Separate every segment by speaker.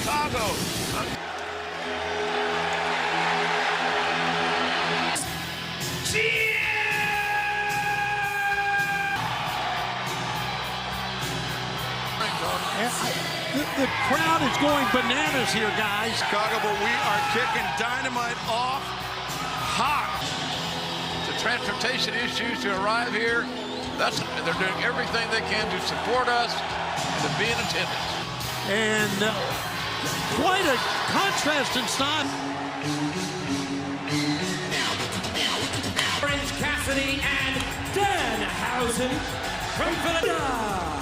Speaker 1: Chicago.
Speaker 2: The crowd is going bananas here, guys.
Speaker 1: Chicago, but we are kicking Dynamite off hot. The transportation issues to arrive here, they're doing everything they can to support us and to be in attendance.
Speaker 2: And quite a contrast in style.
Speaker 3: Orange Cassidy and Danhausen from Philadelphia.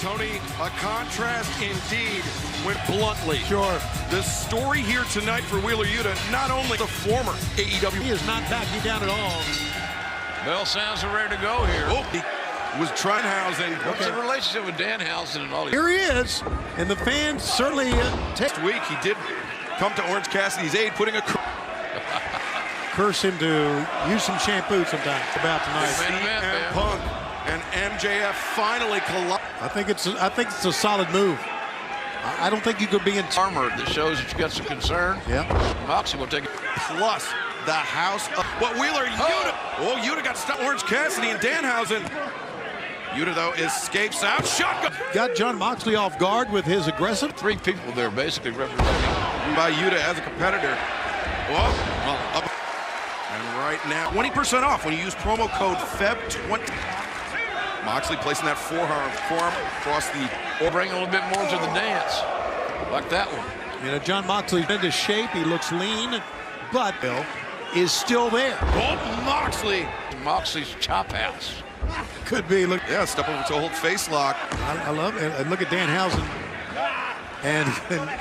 Speaker 4: Tony, a contrast indeed, went bluntly.
Speaker 2: Sure.
Speaker 4: The story here tonight for Wheeler Yuta, not only the former AEW.
Speaker 2: He is not backing down at all.
Speaker 1: Bell sounds are ready to go here.
Speaker 4: Oh, he was Treinhausen.
Speaker 1: What's the relationship with Danhausen and all these?
Speaker 2: Here he is, and the fans certainly
Speaker 4: Next week, he did come to Orange Cassidy's aid, putting a
Speaker 2: curse him to use some shampoo sometime about tonight.
Speaker 4: CM Punk and MJF finally collide.
Speaker 2: I think it's a solid move. I don't think you could be in
Speaker 1: Armor that shows that you got some concern.
Speaker 2: Yeah.
Speaker 1: Moxie will take it.
Speaker 4: Plus the house of what Wheeler Yuta. Oh, Yuta got stuck. Orange Cassidy and Danhausen. Yuta though escapes out. Shotgun.
Speaker 2: Got John Moxley off guard with his aggressive.
Speaker 1: Three people there basically representing
Speaker 4: By Yuta as a competitor. Whoa. Up. And right now, 20% off when you use promo code FEB20. Moxley placing that forearm across the.
Speaker 1: or bring a little bit more to the dance, like that one.
Speaker 2: You know, John Moxley's into shape. He looks lean, but Bill is still there.
Speaker 4: Oh, Moxley.
Speaker 1: Moxley's chop house.
Speaker 2: Could be. Look,
Speaker 4: Yeah, step over to a hold face lock.
Speaker 2: I love it. And look at Danhausen and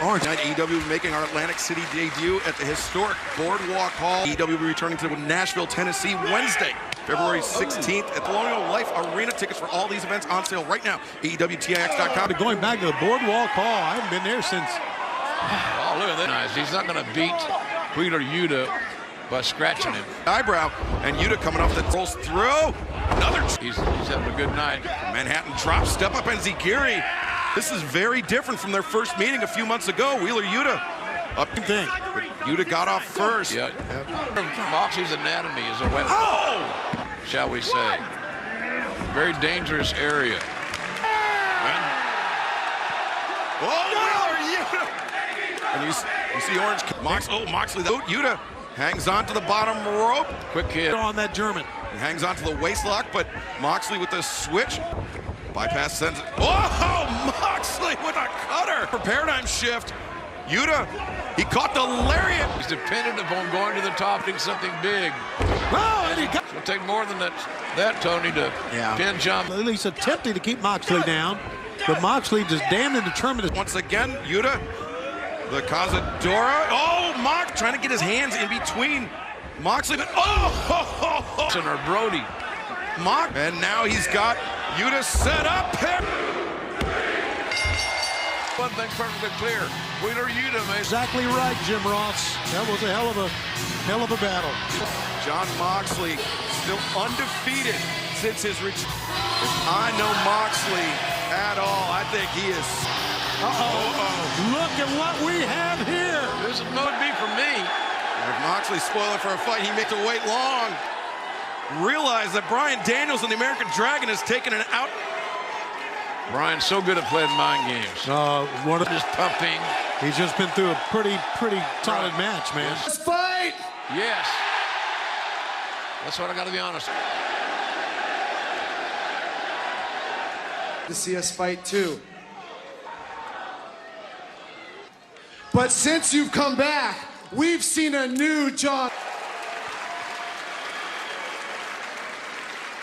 Speaker 2: Orange.
Speaker 4: Tonight, AEW making our Atlantic City debut at the historic Boardwalk Hall. AEW will be returning to Nashville, Tennessee, Wednesday, February 16th at Colonial Life Arena. Tickets for all these events on sale right now. AEWTIX.com.
Speaker 2: Going back to the Boardwalk Hall, I haven't been there since.
Speaker 1: Oh, look at that. Nice. He's not going to beat Wheeler Yuta by scratching him.
Speaker 4: Eyebrow, and Yuta coming off the rolls through. Another.
Speaker 1: He's having a good night.
Speaker 4: Manhattan drop, step up, and Zigiri. This is very different from their first meeting a few months ago. Wheeler Yuta up to thing. Yuta got off first.
Speaker 1: Yeah. Moxley's anatomy is a weapon.
Speaker 4: Oh!
Speaker 1: Shall we say. Very dangerous area.
Speaker 4: Oh, Wheeler Yuta! And you see Orange Moxley. Yuta hangs on to the bottom rope.
Speaker 1: Quick hit.
Speaker 2: On that German.
Speaker 4: He hangs on to the waist lock, but Moxley with the switch. Bypass sends it. Oh, Moxley with a cutter. For paradigm shift. Yuta, he caught the lariat.
Speaker 1: He's dependent upon going to the top, doing something big.
Speaker 2: Oh, and he got.
Speaker 1: It'll take more than that Tony, to pin John.
Speaker 2: At least attempting to keep Moxley down. But Moxley just damned and determined.
Speaker 4: Once again, Yuta, the Cazadora. Oh, Mox trying to get his hands in between Moxley. But
Speaker 1: Or Brody.
Speaker 4: Mox. And now he's got Yuta set up here.
Speaker 1: One thing perfectly clear. Wheeler Yuta, man.
Speaker 2: Exactly right, Jim Ross. That was a hell of a battle.
Speaker 4: John Moxley still undefeated since his return. If I know Moxley at all, I think he is.
Speaker 2: Look at what we have here.
Speaker 1: This would be for me.
Speaker 4: If Moxley's spoiling for a fight, he makes to wait long. Realize that Bryan Danielson, the American Dragon, has taken an out.
Speaker 1: Brian's so good at playing mind games.
Speaker 2: Just
Speaker 1: pumping.
Speaker 2: He's just been through a pretty solid match, man.
Speaker 1: Let's fight! Yes. That's what I got to be honest.
Speaker 5: To see us fight too. But since you've come back, we've seen a new John.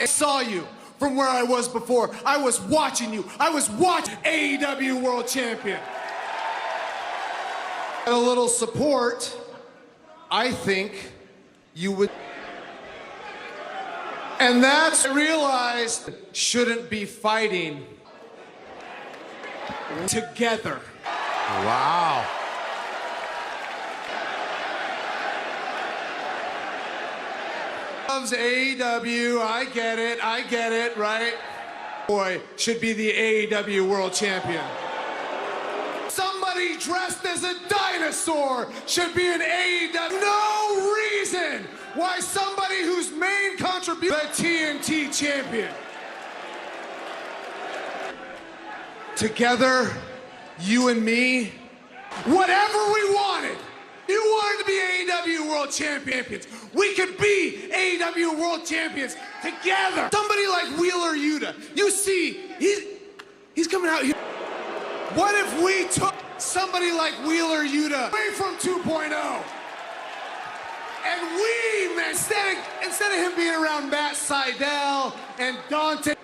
Speaker 5: I saw you from where I was before. I was watching you. I was watching AEW World Champion. And a little support, I think you would. And that's I realized shouldn't be fighting together.
Speaker 2: Wow.
Speaker 5: Loves AEW, I get it, right? Boy, should be the AEW World Champion. Somebody somebody dressed as a dinosaur should be an AEW. No reason why somebody whose main contribution, the TNT champion. Together, you and me, whatever we wanted. You wanted to be AEW World Champions. We could be AEW World Champions together. Somebody like Wheeler Yuta. You see, he's coming out here. What if we took somebody like Wheeler Yuta away from 2.0? And we, man, instead of him being around Matt Sydal and Dante,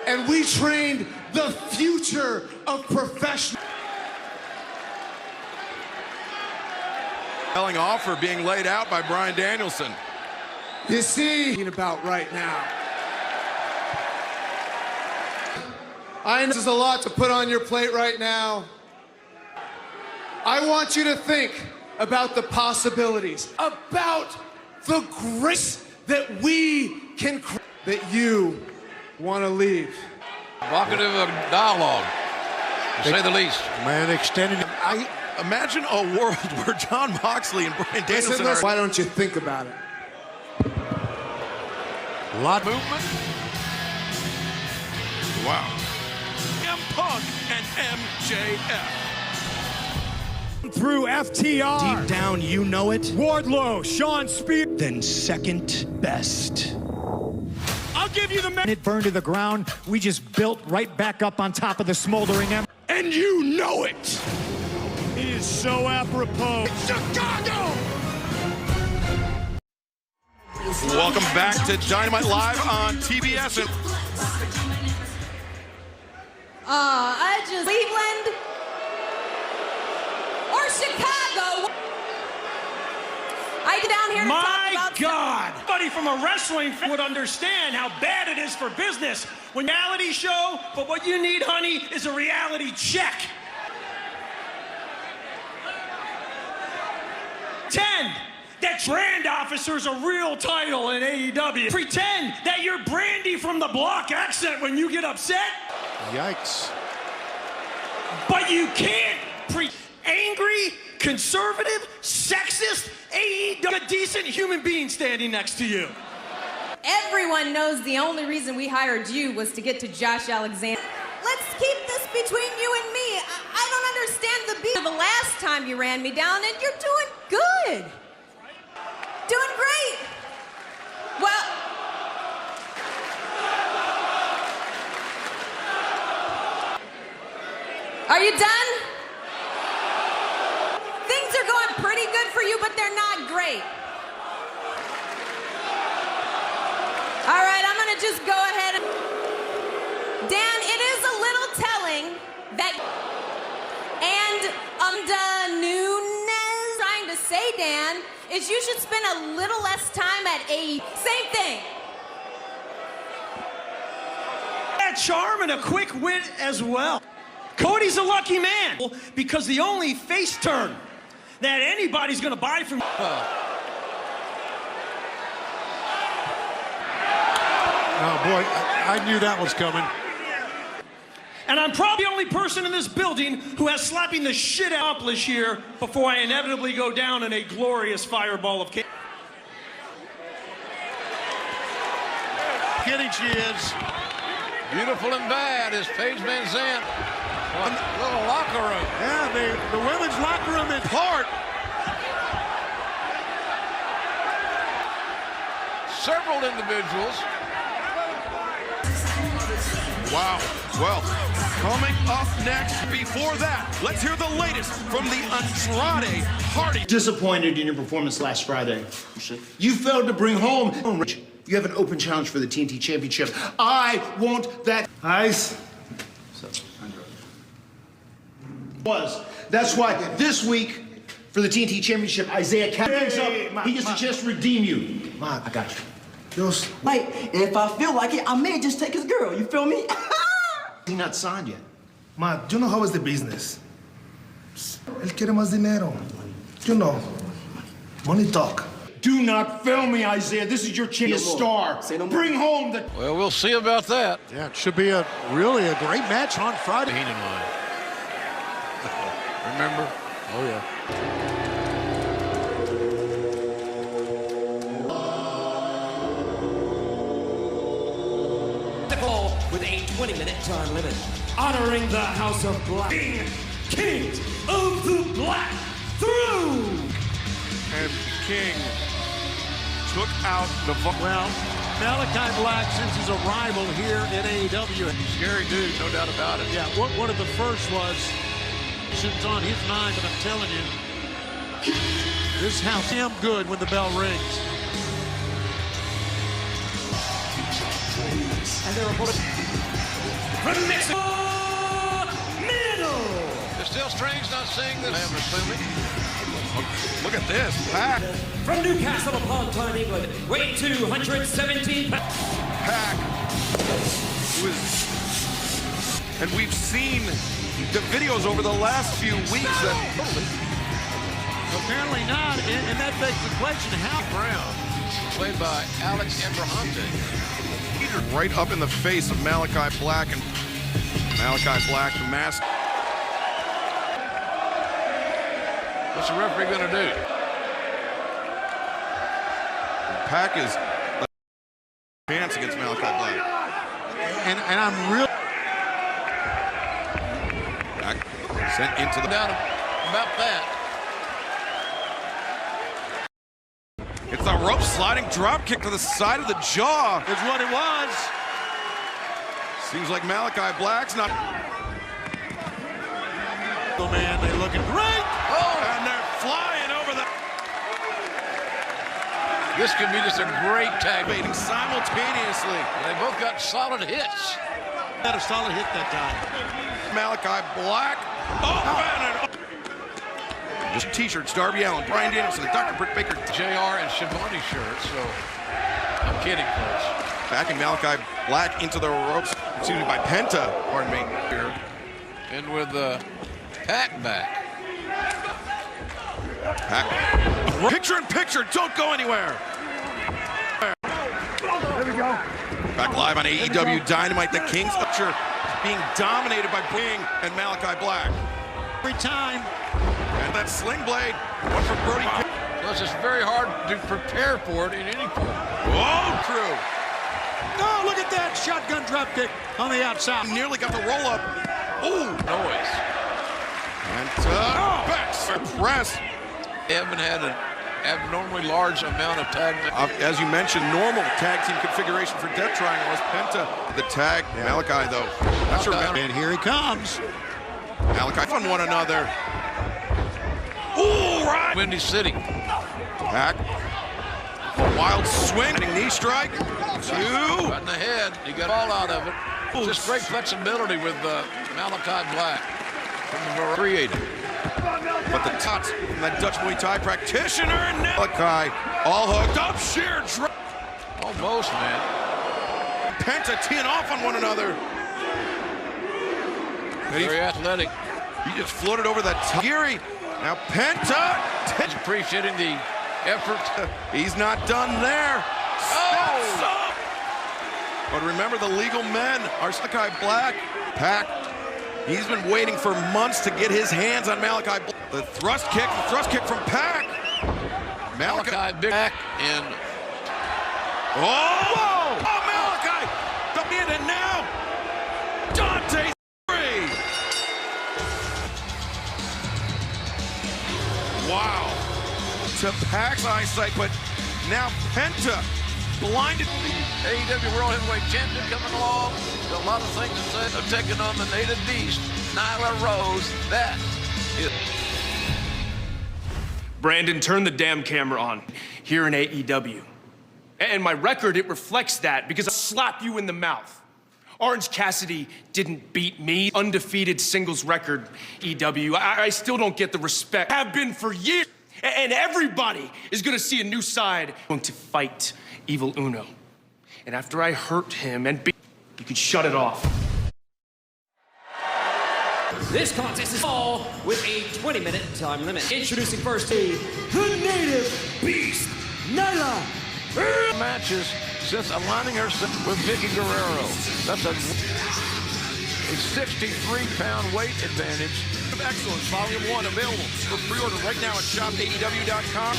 Speaker 5: and we trained the future of professional.
Speaker 4: Compelling offer being laid out by Bryan Danielson.
Speaker 5: You see, about right now. I know this is a lot to put on your plate right now. I want you to think about the possibilities, about the grace that we can, that you want to leave.
Speaker 1: Evocative of dialogue, to say the least.
Speaker 2: Man, extended.
Speaker 4: Imagine a world where Jon Moxley and Bryan Danielson are...
Speaker 5: Why don't you think about it?
Speaker 2: A lot of
Speaker 4: movement. Wow. M Punk and MJF.
Speaker 6: Through FTR.
Speaker 7: Deep down, you know it.
Speaker 6: Wardlow, Sean Spears.
Speaker 7: Then second best.
Speaker 6: I'll give you the man. It burned to the ground. We just built right back up on top of the smoldering ember.
Speaker 7: And you know it.
Speaker 6: He is so apropos.
Speaker 7: Chicago!
Speaker 4: Welcome back to Dynamite Live on TBS. And
Speaker 8: I just Cleveland or Chicago. I get down here to talk about.
Speaker 6: My God! Anybody from a wrestling fan would understand how bad it is for business when reality show. But what you need, honey, is a reality check. 10. That brand officer's a real title in AEW. Pretend that you're Brandy from the block accent when you get upset.
Speaker 2: Yikes.
Speaker 6: But you can't angry, conservative, sexist, AEW, a decent human being standing next to you.
Speaker 8: Everyone knows the only reason we hired you was to get to Josh Alexander. Let's keep this between you and me. I don't understand the beat. The last time you ran me down, and you're doing good. Doing great. Well, are you done? Things are going pretty good for you, but they're not great. All right, I'm gonna just go ahead and... Dan, it is a little telling that... And the Nunes trying to say, Dan, is you should spend a little less time at AE. Same thing.
Speaker 6: That charm and a quick wit as well. Cody's a lucky man because the only face turn that anybody's gonna buy from...
Speaker 2: Oh, boy, I knew that was coming.
Speaker 6: And I'm probably the only person in this building who has slapping the shit out this year before I inevitably go down in a glorious fireball of...
Speaker 2: Kidding she is.
Speaker 1: Beautiful and bad is Paige Van Zandt. A little locker room.
Speaker 2: Yeah, the women's locker room is hard.
Speaker 1: Several individuals.
Speaker 4: wow. Well, coming up next, before that, let's hear the latest from the Andrade Hardy.
Speaker 7: Disappointed in your performance last Friday. You failed to bring home. You have an open challenge for the TNT Championship. I want that. Ice. That's why this week for the TNT Championship, Isaiah hands up. He gets a chance to redeem you. Ma, I got you.
Speaker 9: Mike, if I feel like it, I may just take his girl. You feel me?
Speaker 7: He's not signed yet.
Speaker 10: Ma, you know how is the business? Él quiere más dinero. You know, money talk.
Speaker 7: Do not fail me, Isaiah. This is your chance to star. Bring home the...
Speaker 1: Well, we'll see about that.
Speaker 2: Yeah, it should be really a great match on Friday.
Speaker 1: In mind. remember?
Speaker 2: Oh, yeah.
Speaker 3: With a 20-minute time limit, honoring the House of Black, being King of the Black through.
Speaker 4: And King took out the...
Speaker 2: Well, Malachi Black, since his arrival here at AEW.
Speaker 1: Scary dude, no doubt about it.
Speaker 2: Yeah, one of the first was, shit's on his mind, but I'm telling you, this house damn good when the bell rings.
Speaker 3: And their opponent from Mexico, middle.
Speaker 1: It's still strange not seeing this, I'm assuming.
Speaker 4: Look at this. Pac.
Speaker 3: From Newcastle upon Tyne, England, weighing 217 pounds.
Speaker 4: Pac was... And we've seen the videos over the last few weeks that...
Speaker 2: Apparently not, and that begs the question, how...
Speaker 1: Brown, played by Alex Abrahante.
Speaker 4: Right up in the face of Malachi Black, and Malachi Black, the mask.
Speaker 1: What's the referee going to do?
Speaker 4: Pac is a chance against Malachi Black.
Speaker 2: And I'm real...
Speaker 4: Back, sent into the...
Speaker 1: Down about that.
Speaker 4: It's a rope sliding drop kick to the side of the jaw.
Speaker 2: Is what it was.
Speaker 4: Seems like Malachi Black's not...
Speaker 2: Oh, man, they're looking great.
Speaker 4: Oh, and they're flying over the...
Speaker 1: This could be just a great tag meeting.
Speaker 4: Simultaneously.
Speaker 1: They both got solid hits.
Speaker 2: Got a solid hit that time.
Speaker 4: Malachi Black. Oh, man. Just T-shirts, Darby Allin, Brian Danielson, and Dr. Britt Baker.
Speaker 1: JR and Shivani shirts, so I'm kidding, folks.
Speaker 4: Backing Malachi Black into the ropes, excuse me, by Penta, pardon me.
Speaker 1: Here. And with Pac back.
Speaker 4: Pac. Picture in picture, don't go anywhere.
Speaker 10: There we go.
Speaker 4: Back live on AEW Dynamite, the King's picture being dominated by Bing and Malachi Black.
Speaker 2: Every time.
Speaker 4: And that sling blade, one for Brody.
Speaker 1: Plus, it's very hard to prepare for it in any form.
Speaker 4: Whoa, crew.
Speaker 2: Oh, look at that shotgun drop kick on the outside.
Speaker 4: Nearly got the roll up. Ooh.
Speaker 1: Noise.
Speaker 4: And back press.
Speaker 1: They haven't had an abnormally large amount of tag.
Speaker 4: As you mentioned, normal tag team configuration for Death Triangle was Penta. The tag, Malachi though. Not sure.
Speaker 2: And here he comes.
Speaker 4: Malachi on one another. Ooh, right.
Speaker 1: Windy City.
Speaker 4: Back. A wild swing. Knee strike. Two.
Speaker 1: Right in the head. He got all out of it. Just great flexibility with Malachi Black. From the creative.
Speaker 4: But the tots from that Dutch Muay Thai practitioner. And Malachi all hooked up. Sheer drop.
Speaker 1: Almost, man.
Speaker 4: Penta teeing off on one another.
Speaker 1: Very athletic.
Speaker 4: He just floated over that Geary. Now Penta.
Speaker 1: He's appreciating the effort.
Speaker 4: He's not done there. Steps up. But remember, the legal men are Malachi Black. Pac. He's been waiting for months to get his hands on Malachi Black. The thrust kick from Pac.
Speaker 1: Malachi Black and...
Speaker 4: Oh! Oh, Malachi! The in and now. Dante. Wow. To Pac's eyesight, but now Penta blinded.
Speaker 1: AEW World Heavyweight Champion coming along. Got a lot of things to say. They're taking on the native beast, Nyla Rose. That is...
Speaker 11: Brandon, turn the damn camera on here in AEW. And my record, it reflects that because I slap you in the mouth. Orange Cassidy didn't beat me. Undefeated singles record, EW. I still don't get the respect. Have been for years. And everybody is gonna see a new side. I'm going to fight Evil Uno. And after I hurt him and beat, you can shut it off.
Speaker 3: This contest is all with a 20-minute time limit. Introducing first the native beast, Nyla.
Speaker 1: Matches since aligning herself with Vicky Guerrero. That's a 63-pound weight advantage.
Speaker 4: of Excellence, Volume 1, available for pre-order right now at shopaew.com.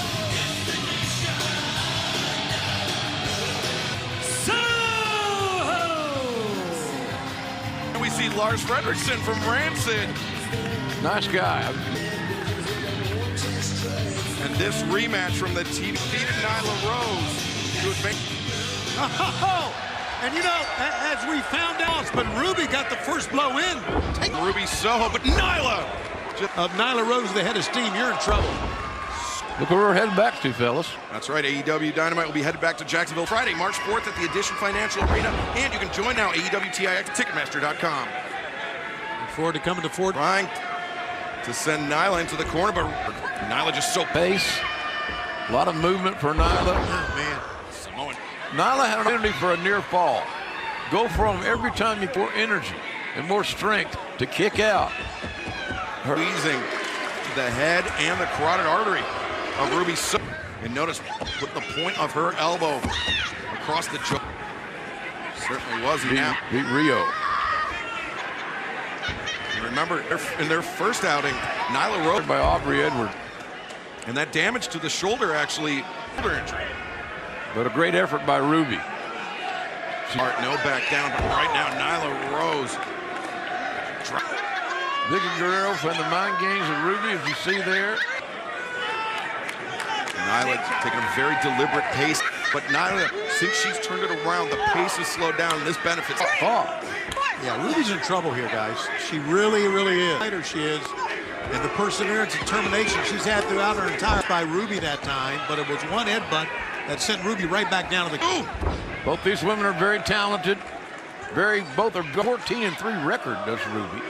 Speaker 4: And we see Lars Fredrickson from Rancid.
Speaker 1: Nice guy.
Speaker 4: And this rematch from the defeated Nyla Rose to advance.
Speaker 2: And you know, as we found out, but Ruby got the first blow in.
Speaker 4: Take Ruby Soho, but Nyla!
Speaker 2: Of Nyla Rose, the head of steam, you're in trouble.
Speaker 1: Look where we're heading back to, fellas.
Speaker 4: That's right, AEW Dynamite will be headed back to Jacksonville Friday, March 4th at the Edition Financial Arena. And you can join now, AEWTIX, Ticketmaster.com.
Speaker 2: Look forward to coming to Fort.
Speaker 4: Trying to send Nyla into the corner, but Nyla just so
Speaker 1: pace. A lot of movement for Nyla.
Speaker 4: Oh, man. Samoan.
Speaker 1: Nyla had an opportunity for a near fall. Go for him every time you pour energy and more strength to kick out.
Speaker 4: Squeezing the head and the carotid artery of Ruby Soho. And notice, put the point of her elbow across the jaw. Certainly was.
Speaker 1: Beat Rio.
Speaker 4: And remember, in their first outing, Nyla Rose
Speaker 1: by Aubrey Edwards.
Speaker 4: And that damage to the shoulder, actually, shoulder injury.
Speaker 1: But a great effort by Ruby.
Speaker 4: Smart, no back down, but right now, Nyla Rose.
Speaker 1: Vicky Guerrero from the mind games of Ruby, as you see there.
Speaker 4: Nyla taking a very deliberate pace, but Nyla, since she's turned it around, the pace has slowed down, and this benefits.
Speaker 2: Yeah, Ruby's in trouble here, guys. She really, really is. Lighter she is. And the perseverance and determination she's had throughout her entire by Ruby that time, but it was one headbutt that sent Ruby right back down to the.
Speaker 4: Ooh.
Speaker 1: Both these women are very talented. Both are 14-3 record, does Ruby.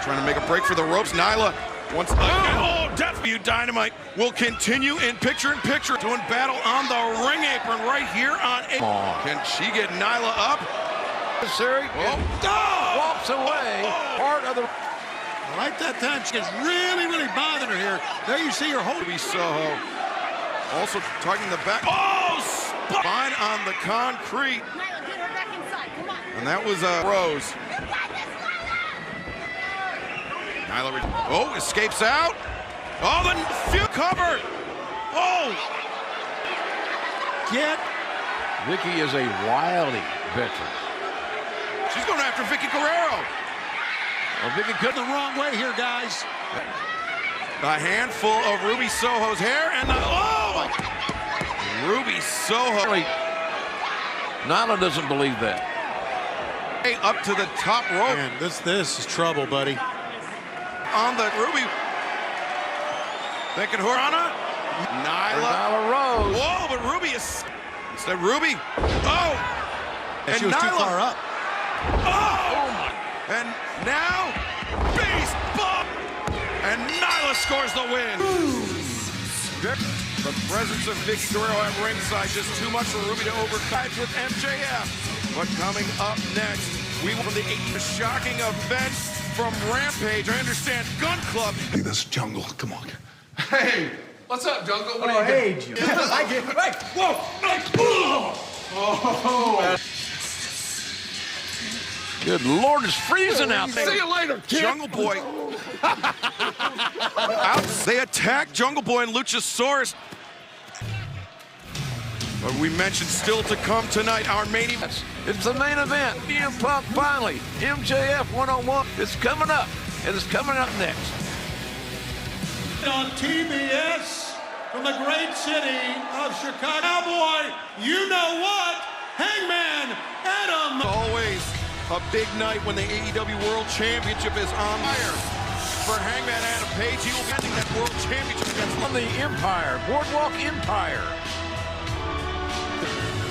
Speaker 4: Trying to make a break for the ropes. Nyla once WrestleMania Dynamite will continue in picture-in-picture doing battle on the ring apron right here on Can she get Nyla up?
Speaker 1: Necessary. Walks away. Part of the.
Speaker 2: Right that time, she is really, really bothering her here. There you see her hold.
Speaker 4: Ruby Soho also targeting the back. Oh, spine on the concrete.
Speaker 8: Nyla, get her back inside. Come on.
Speaker 4: And that was Rose. Nyla, escapes out. Oh, the few cover. Oh.
Speaker 1: Vicky is a wily veteran.
Speaker 4: She's going after Vicky Guerrero.
Speaker 1: Well, Vicky cut
Speaker 2: the wrong way here, guys.
Speaker 4: A handful of Ruby Soho's hair and the, Ruby Soho.
Speaker 1: Nyla doesn't believe that.
Speaker 4: Hey, up to the top rope.
Speaker 2: Man, this is trouble, buddy.
Speaker 4: On the Ruby. Thinking Rana.
Speaker 1: Nyla Rose.
Speaker 4: Whoa, but Ruby is. Instead, Ruby. Oh.
Speaker 2: And she was too far up.
Speaker 4: Oh my. And now, base bump. And Nyla scores the win. The presence of Vicky Guerrero at ringside, just too much for Ruby to overcome with MJF. But coming up next, we will from the shocking event from Rampage. I understand Gun Club.
Speaker 10: Hey, this Jungle, come on.
Speaker 5: Hey, what's up, Jungle? What are you doing?
Speaker 9: I get right.
Speaker 5: Whoa! Oh.
Speaker 1: Good Lord, it's freezing out there.
Speaker 5: See you later, kid.
Speaker 4: Jungle Boy. They attack Jungle Boy and Luchasaurus. But we mentioned still to come tonight, our main event.
Speaker 1: It's the main event. CM Punk finally. MJF one-on-one. It's coming up. And it's coming up next.
Speaker 2: On TBS from the great city of Chicago. Cowboy, you know what? Hangman Adam.
Speaker 4: Always a big night when the AEW World Championship is on fire. For Hangman Adam Page, he will be ending that World Championship against
Speaker 1: On the Empire, Boardwalk Empire.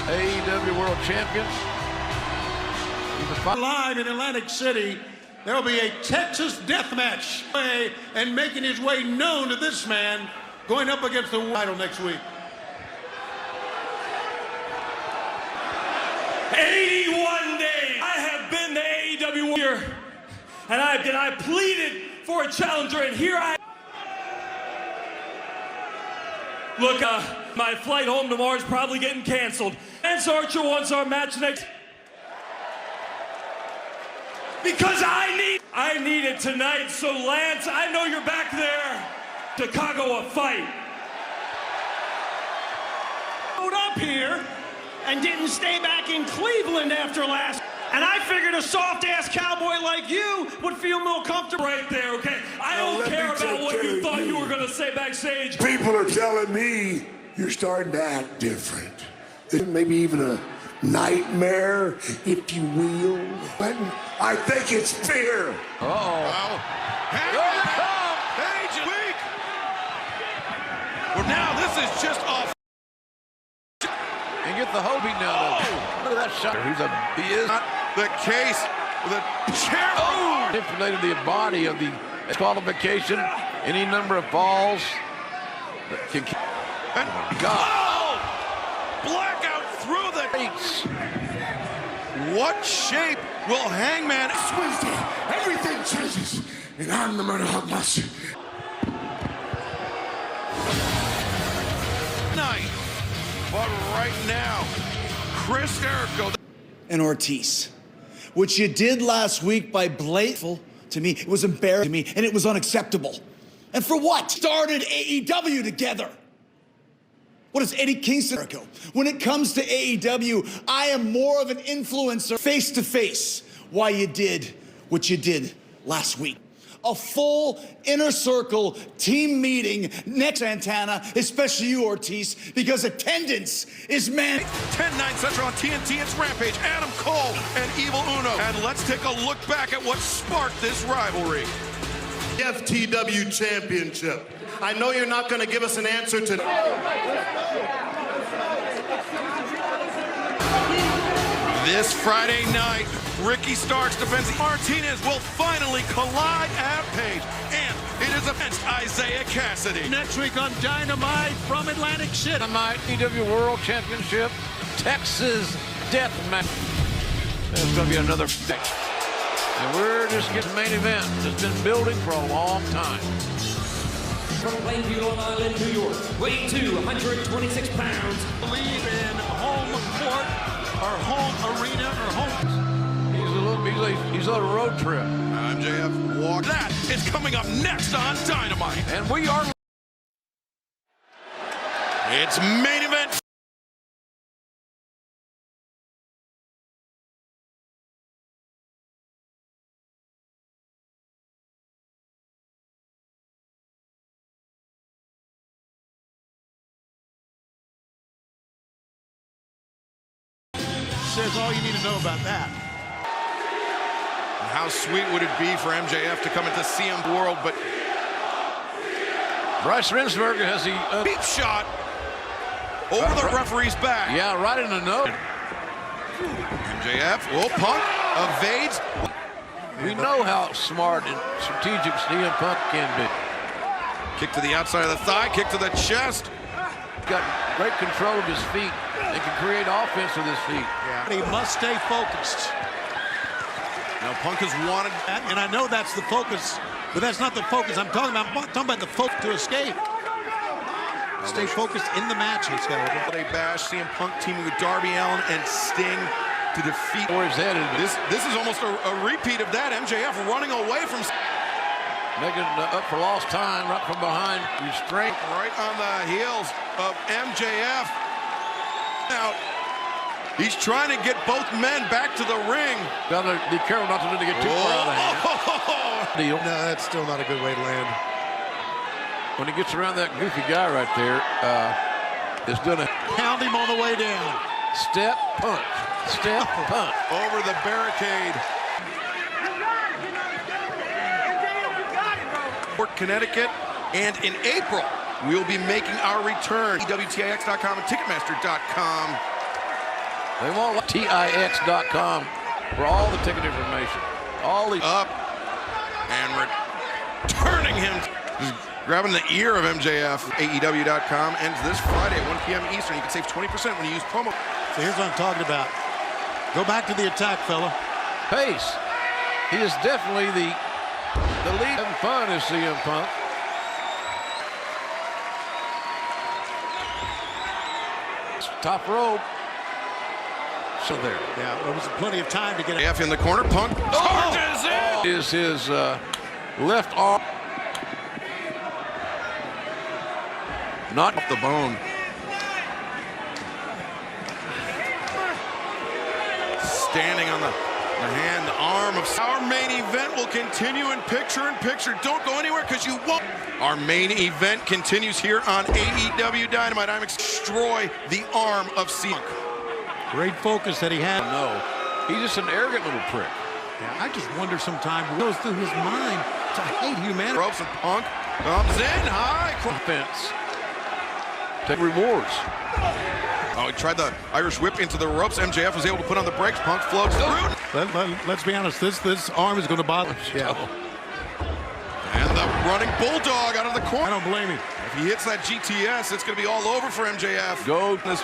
Speaker 1: AEW World Champion.
Speaker 2: Live in Atlantic City, there will be a Texas death match. And making his way known to this man, going up against the title next week.
Speaker 3: 81 days I have been the AEW warrior, and I pleaded for a challenger, and here I look. My flight home tomorrow is probably getting canceled. Lance Archer wants our match next because I need. I need it tonight, so Lance, I know you're back there. Chicago, a fight.
Speaker 6: Showed up here and didn't stay back in Cleveland after last. And I figured a soft-ass cowboy like you would feel more comfortable
Speaker 3: Right there, okay? I don't care about what you thought you were going to say backstage.
Speaker 12: People are telling me you're starting to act different. Maybe even a nightmare, if you will. But I think it's fear.
Speaker 1: Uh-oh.
Speaker 4: Here it comes! Page weak! Well, now this is just off.
Speaker 1: And get the Hobie now. Look at that shot. He is
Speaker 4: Not the case. The chair. Oh!
Speaker 1: Manipulated the body of the disqualification. Any number of falls. Can
Speaker 4: And
Speaker 1: God.
Speaker 4: oh! Blackout through the gates. What shape will Hangman?
Speaker 12: It's Wednesday. Everything changes. And I'm the murder hog master.
Speaker 4: Night. But right now, Chris Jericho.
Speaker 13: And Ortiz. What you did last week by blatantly, to me, it was embarrassing to me, and it was unacceptable. And for what? Started AEW together. What is Eddie Kingston? Jericho? When it comes to AEW, I am more of an influencer face to face. Why you did what you did last week. A full inner circle team meeting next Santana, especially you, Ortiz, because attendance is man.
Speaker 4: 10-9 Central on TNT. It's Rampage, Adam Cole, and Evil Uno. And let's take a look back at what sparked this rivalry.
Speaker 7: FTW Championship. I know you're not going to give us an answer to.
Speaker 4: This Friday night, Ricky Starks defends Martinez will finally collide at Page. And it is against Isaiah Cassidy.
Speaker 2: Next week on Dynamite from Atlantic City.
Speaker 1: Dynamite EW World Championship, Texas Death Match. There's going to be another thing. And we're just getting the main event. It's been building for a long time.
Speaker 3: From Plainview, Long Island, New York, weighing 126 pounds.
Speaker 2: Believe in home court or home arena or home.
Speaker 1: He's on a road trip.
Speaker 4: MJF walk. That is coming up next on Dynamite.
Speaker 1: And we are.
Speaker 4: It's main event.
Speaker 2: Says all you need to know about that.
Speaker 4: How sweet would it be for MJF to come into CM World, but
Speaker 1: Bryce Remsburger has the
Speaker 4: deep shot over the referee's back.
Speaker 1: Yeah, right in the nose.
Speaker 4: MJF, Punk evades.
Speaker 1: We know how smart and strategic CM Punk can be.
Speaker 4: Kick to the outside of the thigh, kick to the chest.
Speaker 1: Got great control of his feet. They can create offense with his feet.
Speaker 2: Yeah. He must stay focused.
Speaker 4: Now Punk has wanted
Speaker 2: that, and I know that's the focus, but that's not the focus I'm talking about. I'm talking about the focus to escape. Stay focused in the match, he's got it.
Speaker 4: They bash CM Punk teaming with Darby Allin and Sting to defeat.
Speaker 1: Where he's headed.
Speaker 4: This is almost a repeat of that. MJF running away from.
Speaker 1: Making up for lost time right from behind. Restraint.
Speaker 4: Right on the heels of MJF. Now, he's trying to get both men back to the ring.
Speaker 1: Gotta be careful not to get too far out of hand. Deal.
Speaker 2: No, that's still not a good way to land.
Speaker 1: When he gets around that goofy guy right there, it's gonna
Speaker 2: pound him on the way down.
Speaker 1: Step, punch. Step, punch.
Speaker 4: Over the barricade. Connecticut, and in April we'll be making our return. WTIX.com and Ticketmaster.com.
Speaker 1: They want TIX.com for all the ticket information. All the
Speaker 4: up and returning him, just grabbing the ear of MJF. AEW.com ends this Friday at 1 p.m. Eastern. You can save 20% when you use promo.
Speaker 2: So here's what I'm talking about. Go back to the attack, fella.
Speaker 1: Pace. He is definitely the lead. Having fun is CM Punk. Top rope.
Speaker 2: So there. Yeah, there was plenty of time to get it.
Speaker 4: F in the corner. Punk charges in.
Speaker 1: Is his left arm
Speaker 4: not off the bone. Standing on the hand, the arm of our main event will continue in picture. Don't go anywhere because you won't. Our main event continues here on AEW Dynamite. I'm destroy the arm of CM.
Speaker 2: Great focus that he had.
Speaker 1: No, he's just an arrogant little prick.
Speaker 2: Yeah, I just wonder sometimes what goes through his mind to hate humanity.
Speaker 4: Ropes and Punk comes in high.
Speaker 1: Offense. Take rewards.
Speaker 4: Oh, he tried the Irish whip into the ropes. MJF was able to put on the brakes. Punk floats through.
Speaker 2: Let's be honest. This arm is going to bother.
Speaker 1: Yeah.
Speaker 4: And the running bulldog out of the corner.
Speaker 2: I don't blame him.
Speaker 4: If he hits that GTS, it's going to be all over for MJF.
Speaker 1: Go.
Speaker 4: This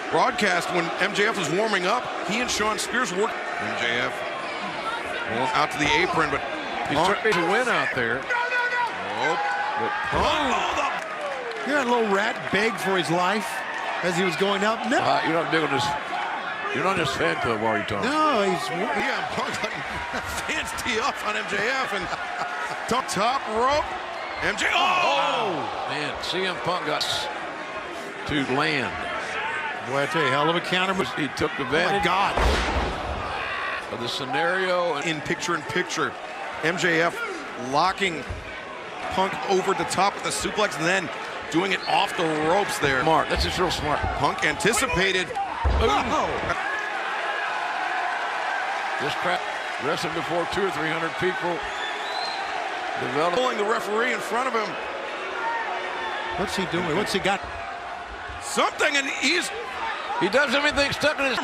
Speaker 4: broadcast, when MJF was warming up, he and Sean Spears worked. MJF out to the apron, but
Speaker 1: he's trying to win out there.
Speaker 4: Oh, but Punk.
Speaker 2: You had a little rat beg for his life as he was going up. No.
Speaker 1: You're not big on this. You're not in this fan club, are you, Tom?
Speaker 2: No, he's...
Speaker 4: Yeah, Punk letting fans tee off on MJF and top rope. MJF.
Speaker 1: Oh, man, CM Punk got to land.
Speaker 2: Boy, I tell you, hell of a counter.
Speaker 1: He took advantage.
Speaker 2: Oh, my God.
Speaker 1: Of the scenario.
Speaker 4: In picture, MJF locking Punk over the top with the suplex and then doing it off the ropes there.
Speaker 1: Smart. That's just real smart.
Speaker 4: Punk anticipated.
Speaker 2: Oh.
Speaker 1: This crap wrestling before 200 or 300 people.
Speaker 4: Pulling the referee in front of him.
Speaker 2: What's he doing? What's he got?
Speaker 4: Something, and he
Speaker 1: does everything stuck in his...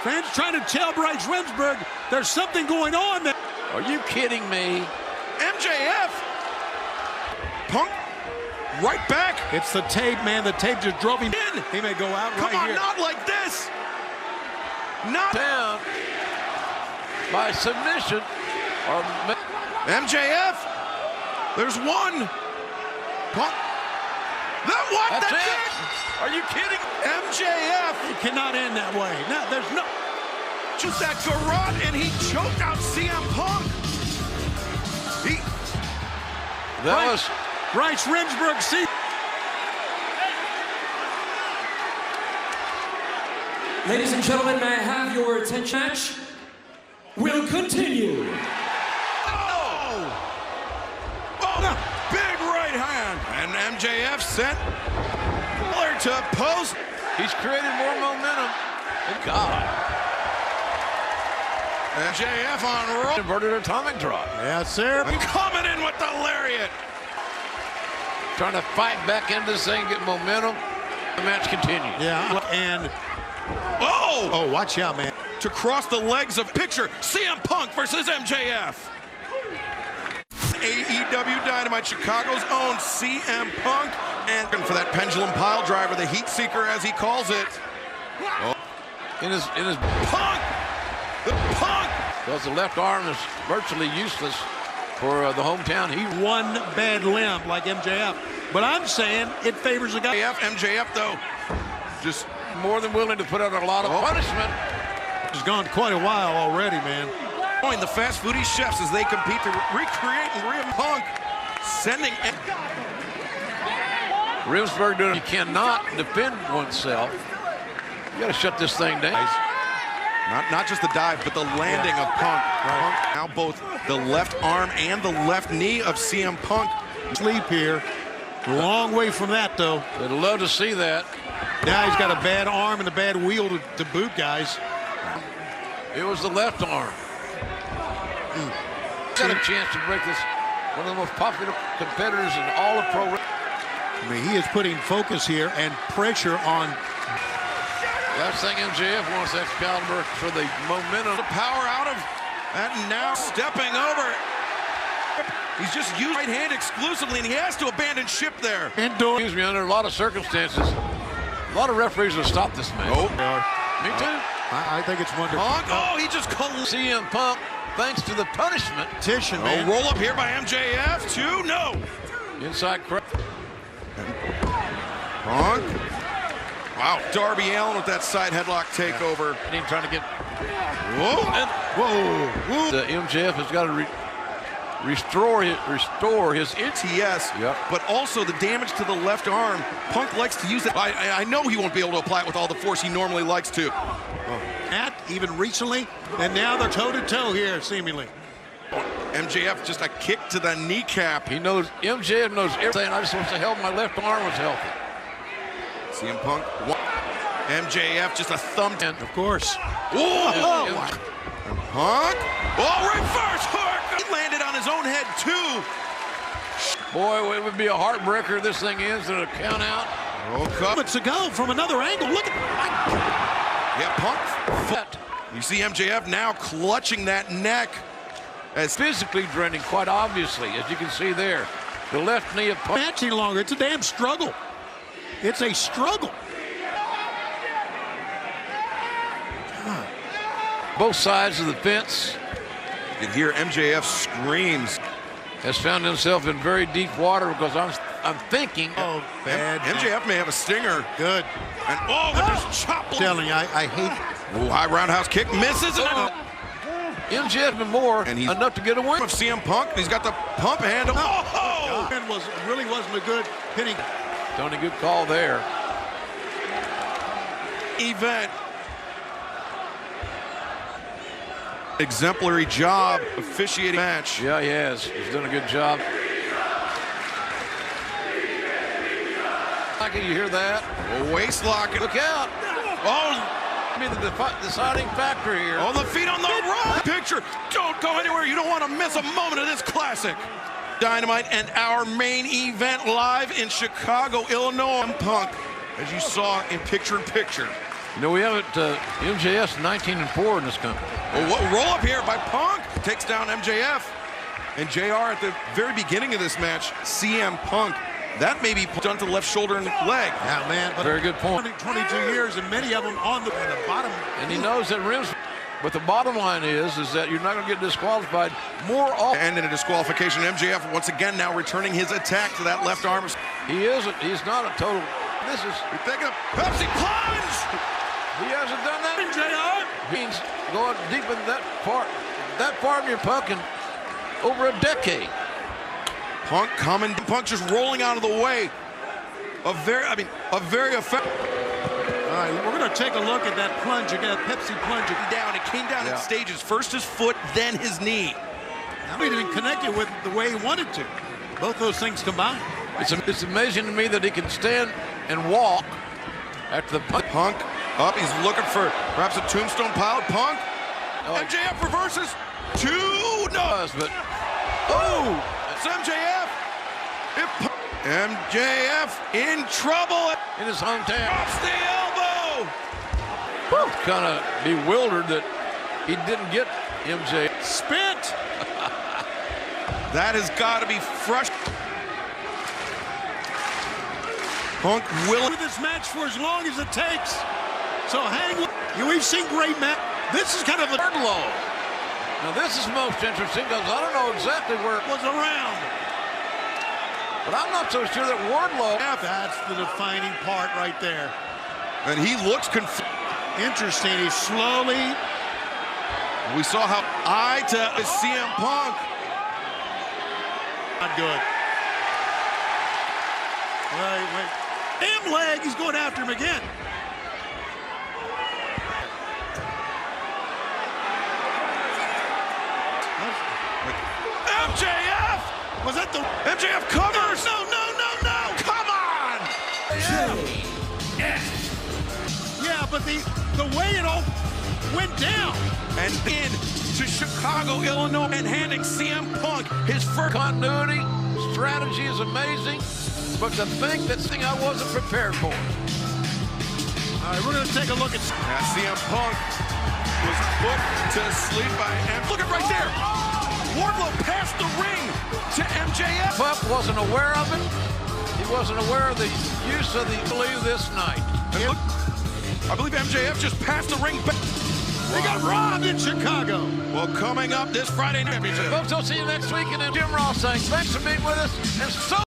Speaker 2: Fans trying to tell Bryce Remsburg there's something going on there.
Speaker 1: Are you kidding me?
Speaker 4: MJF. Punk right back.
Speaker 2: It's the tape, man. The tape just drove him in. He may go out right here.
Speaker 4: Come on, not like this. Not
Speaker 1: down by submission. Or
Speaker 4: MJF. There's one. Punk. That's it.
Speaker 1: Are you kidding?
Speaker 4: MJF.
Speaker 2: It cannot end that way. No, there's no.
Speaker 4: Just that garrote, and he choked out CM Punk.
Speaker 1: That was
Speaker 2: Bryce Remsburg. See.
Speaker 3: Ladies and gentlemen, may I have your attention? Match will continue.
Speaker 4: Big right hand. And MJF sent Fuller to post.
Speaker 1: He's created more momentum. Thank God.
Speaker 4: MJF on roll.
Speaker 1: Inverted atomic drop.
Speaker 2: Yes, sir.
Speaker 4: Coming in with the lariat.
Speaker 1: Trying to fight back into this thing, get momentum. The match continues.
Speaker 2: Yeah, and...
Speaker 4: Oh,
Speaker 2: watch out, man.
Speaker 4: To cross the legs of picture, CM Punk versus MJF. AEW Dynamite, Chicago's own CM Punk, and for that pendulum pile driver, the heat seeker as he calls it. Oh.
Speaker 1: In his
Speaker 4: Punk, the Punk.
Speaker 1: Because the left arm is virtually useless for the hometown. He
Speaker 2: one bad limb like MJF, but I'm saying it favors the guy.
Speaker 4: MJF though, just
Speaker 1: more than willing to put out a lot of punishment.
Speaker 2: It's gone quite a while already, man.
Speaker 4: Join the fast foodie chefs as they compete to recreate and Punk sending.
Speaker 1: Remsburg doing it. You cannot defend oneself. You got to shut this thing down.
Speaker 4: Not just the dive, but the landing of Punk. Punk. Now both the left arm and the left knee of CM Punk.
Speaker 2: Sleep here. A long way from that, though.
Speaker 1: They'd love to see that.
Speaker 2: Now he's got a bad arm and a bad wheel to boot, guys.
Speaker 1: It was the left arm. Got a chance to break this. One of the most popular competitors in all of pro wrestling.
Speaker 2: I mean, he is putting focus here and pressure on.
Speaker 1: Last thing MJF wants Excalibur for the momentum.
Speaker 4: The power out of that, now stepping over. He's just using right hand exclusively, and he has to abandon ship there.
Speaker 1: Excuse me, under a lot of circumstances, a lot of referees will stop this man.
Speaker 4: Oh,
Speaker 1: me too.
Speaker 2: I think it's wonderful.
Speaker 4: Punk, oh, he just
Speaker 1: CM Punk, thanks to the punishment.
Speaker 2: Man.
Speaker 4: Roll up here by MJF, two, no.
Speaker 1: Inside crowd.
Speaker 4: Punk Wow, Darby Allin with that side headlock takeover.
Speaker 1: And he's trying to get...
Speaker 4: Whoa! And, whoa!
Speaker 1: The MJF has got to restore his
Speaker 4: TS,
Speaker 1: yep.
Speaker 4: But also the damage to the left arm. Punk likes to use it. I know he won't be able to apply it with all the force he normally likes to.
Speaker 2: At even recently, and now they're toe-to-toe here, seemingly.
Speaker 4: MJF just a kick to the kneecap.
Speaker 1: MJF knows everything. I just want to help my left arm was healthy.
Speaker 4: CM Punk. MJF just a thumb.
Speaker 2: Of course.
Speaker 4: Whoa! Punk. Oh, reverse hook! He landed on his own head, too.
Speaker 1: Boy, it would be a heartbreaker if this thing ends in a count out.
Speaker 2: Oh, it's a go from another angle. Look at
Speaker 4: yeah, Punk. You see MJF now clutching that neck.
Speaker 1: As physically draining, quite obviously, as you can see there. The left knee of Punk.
Speaker 2: Match any longer. It's a damn struggle. It's a struggle.
Speaker 1: God. Both sides of the fence.
Speaker 4: You can hear MJF screams.
Speaker 1: Has found himself in very deep water because I'm thinking.
Speaker 2: Oh, bad.
Speaker 4: MJF may have a stinger.
Speaker 2: Good.
Speaker 4: And with his chop.
Speaker 2: Telling you, I hate.
Speaker 4: Ooh, high roundhouse kick misses.
Speaker 1: MJF and more, and he's enough to get a win.
Speaker 4: Of CM Punk, he's got the pump handle.
Speaker 2: Oh! Really wasn't a good hitting.
Speaker 1: Tony, good call there.
Speaker 4: Event. Exemplary job officiating match.
Speaker 1: Yeah, he has. He's done a good job. Can you hear that?
Speaker 4: A waist lock.
Speaker 1: Look out.
Speaker 4: Oh!
Speaker 1: Be the deciding factor here.
Speaker 4: Oh, the feet on the rope. Picture. Don't go anywhere. You don't want to miss a moment of this classic. Dynamite and our main event live in Chicago, Illinois. Punk, as you saw in picture-in-picture.
Speaker 1: You know, we have it, MJF's 19-4 in this company.
Speaker 4: Oh, roll up here by Punk. Takes down MJF. And JR at the very beginning of this match, CM Punk. That may be done to the left shoulder and leg.
Speaker 2: Yeah, man. But
Speaker 1: very good point.
Speaker 2: 22 years and many of them on the bottom.
Speaker 1: And he knows that rims. But the bottom line is that you're not going to get disqualified more often.
Speaker 4: And in a disqualification, MJF once again now returning his attack to that left arm.
Speaker 1: He's not a total. This is.
Speaker 4: You're taking a Pepsi plunge.
Speaker 1: He hasn't done that. JR means going deep in that part. That part you're pucking over a decade.
Speaker 4: Punk coming. Punk just rolling out of the way. A very effective.
Speaker 2: All right, we're going to take a look at that plunge again, Pepsi plunge.
Speaker 4: Down. It came down in stages. First his foot, then his knee.
Speaker 2: Now he didn't connect it with the way he wanted to. Both those things combined.
Speaker 1: It's amazing to me that he can stand and walk after the punch.
Speaker 4: Punk up. He's looking for perhaps a tombstone pile. Punk. MJF reverses.
Speaker 1: But
Speaker 4: it's MJF. MJF in trouble
Speaker 1: in his hometown.
Speaker 4: Off the elbow.
Speaker 1: Kind of bewildered that he didn't get MJ.
Speaker 2: Spit.
Speaker 4: That has got to be fresh. Punk willing
Speaker 2: with this match for as long as it takes. So we've seen great match. This is kind of a
Speaker 1: Wardlow. Now this is most interesting because I don't know exactly where it was around. But I'm not so sure that Wardlow.
Speaker 2: That's the defining part right there.
Speaker 4: And he looks confused.
Speaker 2: Interesting. He's slowly.
Speaker 4: We saw how eye to CM Punk.
Speaker 2: Not good. Wait. Damn leg. He's going after him again.
Speaker 4: MJF! Was that the MJF covers? No! Come on!
Speaker 2: Yeah, but the way it all went down.
Speaker 4: And into Chicago, Illinois, and handing CM Punk his first
Speaker 1: continuity. Strategy is amazing, but to think that thing I wasn't prepared for.
Speaker 2: All right, we're going to take a look at.
Speaker 4: CM Punk was put to sleep by MJF. Look at right there. Wardlow passed the ring to MJF.
Speaker 1: Puck wasn't aware of it. He wasn't aware of the use of the believe this night.
Speaker 4: And look, I believe MJF just passed the ring back.
Speaker 2: They got robbed in Chicago.
Speaker 4: Well, coming up this Friday night.
Speaker 1: Folks, I'll see you next week. And then Jim Ross saying thanks for being with us. And so